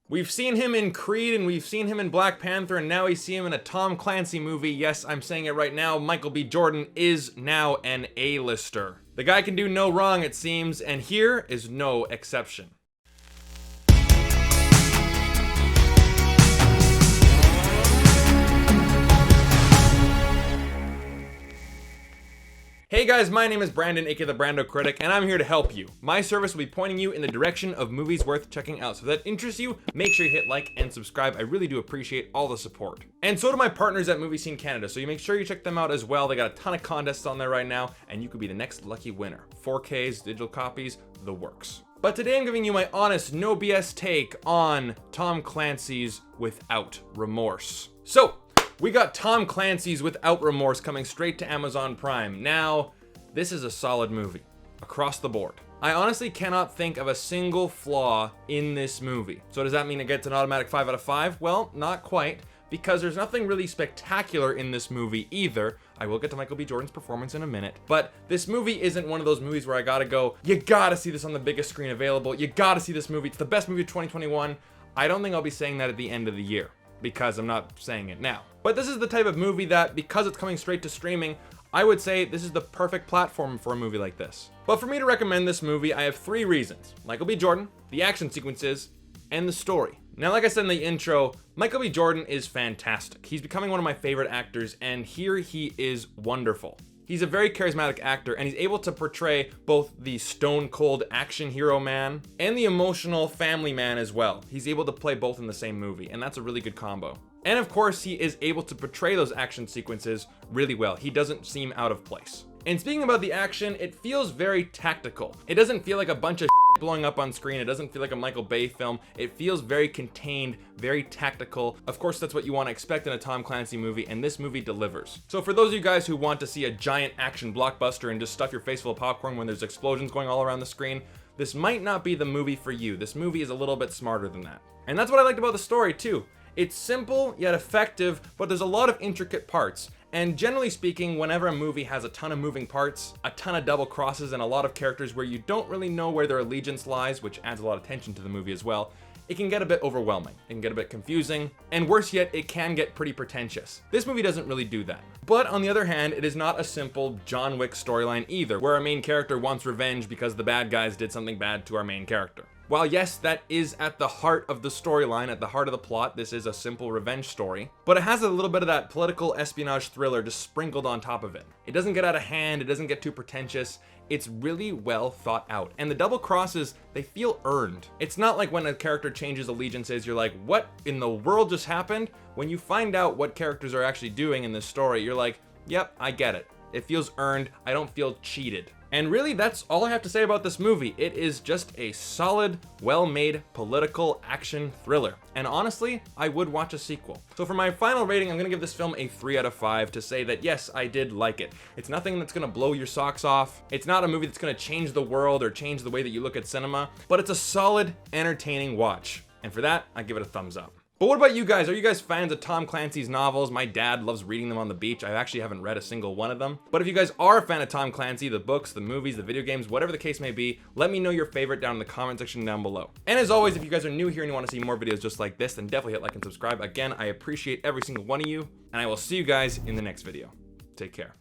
We've seen him in Creed and we've seen him in Black Panther, and now we see him in a Tom Clancy movie. Yes, I'm saying it right now, Michael B. Jordan is now an A-lister. The guy can do no wrong, it seems, and here is no exception. Hey guys, my name is Brandon, aka the BrandoCritic, and I'm here to help you. My service will be pointing you in the direction of movies worth checking out. So if that interests you, make sure you hit like and subscribe. I really do appreciate all the support. And so do my partners at Movie Scene Canada, so you make sure you check them out as well. They got a ton of contests on there right now, and you could be the next lucky winner. 4Ks, digital copies, the works. But today I'm giving you my honest, no BS take on Tom Clancy's Without Remorse. So, we got Tom Clancy's Without Remorse coming straight to Amazon Prime. Now, this is a solid movie, across the board. I honestly cannot think of a single flaw in this movie. So does that mean it gets an automatic 5 out of 5? Well, not quite, because there's nothing really spectacular in this movie either. I will get to Michael B. Jordan's performance in a minute, but this movie isn't one of those movies where I gotta go, you gotta see this on the biggest screen available, you gotta see this movie, it's the best movie of 2021. I don't think I'll be saying that at the end of the year, because I'm not saying it now. But this is the type of movie that, because it's coming straight to streaming, I would say this is the perfect platform for a movie like this. But for me to recommend this movie, I have 3 reasons. Michael B. Jordan, the action sequences, and the story. Now, like I said in the intro, Michael B. Jordan is fantastic. He's becoming one of my favorite actors, and here he is wonderful. He's a very charismatic actor, and he's able to portray both the stone-cold action hero man and the emotional family man as well. He's able to play both in the same movie, and that's a really good combo. And of course, he is able to portray those action sequences really well. He doesn't seem out of place. And speaking about the action, it feels very tactical. It doesn't feel like a bunch of blowing up on screen. It doesn't feel like a Michael Bay film. It feels very contained, very tactical. Of course, that's what you want to expect in a Tom Clancy movie, and this movie delivers. So for those of you guys who want to see a giant action blockbuster and just stuff your face full of popcorn when there's explosions going all around the screen, this might not be the movie for you. This movie is a little bit smarter than that. And that's what I liked about the story too. It's simple yet effective, but there's a lot of intricate parts. And generally speaking, whenever a movie has a ton of moving parts, a ton of double crosses, and a lot of characters where you don't really know where their allegiance lies, which adds a lot of tension to the movie as well, it can get a bit overwhelming. It can get a bit confusing, and worse yet, it can get pretty pretentious. This movie doesn't really do that. But on the other hand, it is not a simple John Wick storyline either, where our main character wants revenge because the bad guys did something bad to our main character. While yes, that is at the heart of the storyline, at the heart of the plot, this is a simple revenge story, but it has a little bit of that political espionage thriller just sprinkled on top of it. It doesn't get out of hand, it doesn't get too pretentious, it's really well thought out. And the double crosses, they feel earned. It's not like when a character changes allegiances, you're like, what in the world just happened? When you find out what characters are actually doing in this story, you're like, yep, I get it. It feels earned, I don't feel cheated. And really, that's all I have to say about this movie. It is just a solid, well-made political action thriller. And honestly, I would watch a sequel. So for my final rating, I'm gonna give this film a 3 out of 5 to say that yes, I did like it. It's nothing that's gonna blow your socks off. It's not a movie that's gonna change the world or change the way that you look at cinema, but it's a solid, entertaining watch. And for that, I give it a thumbs up. But what about you guys? Are you guys fans of Tom Clancy's novels? My dad loves reading them on the beach. I actually haven't read a single one of them. But if you guys are a fan of Tom Clancy, the books, the movies, the video games, whatever the case may be, let me know your favorite down in the comment section down below. And as always, if you guys are new here and you want to see more videos just like this, then definitely hit like and subscribe. Again, I appreciate every single one of you, and I will see you guys in the next video. Take care.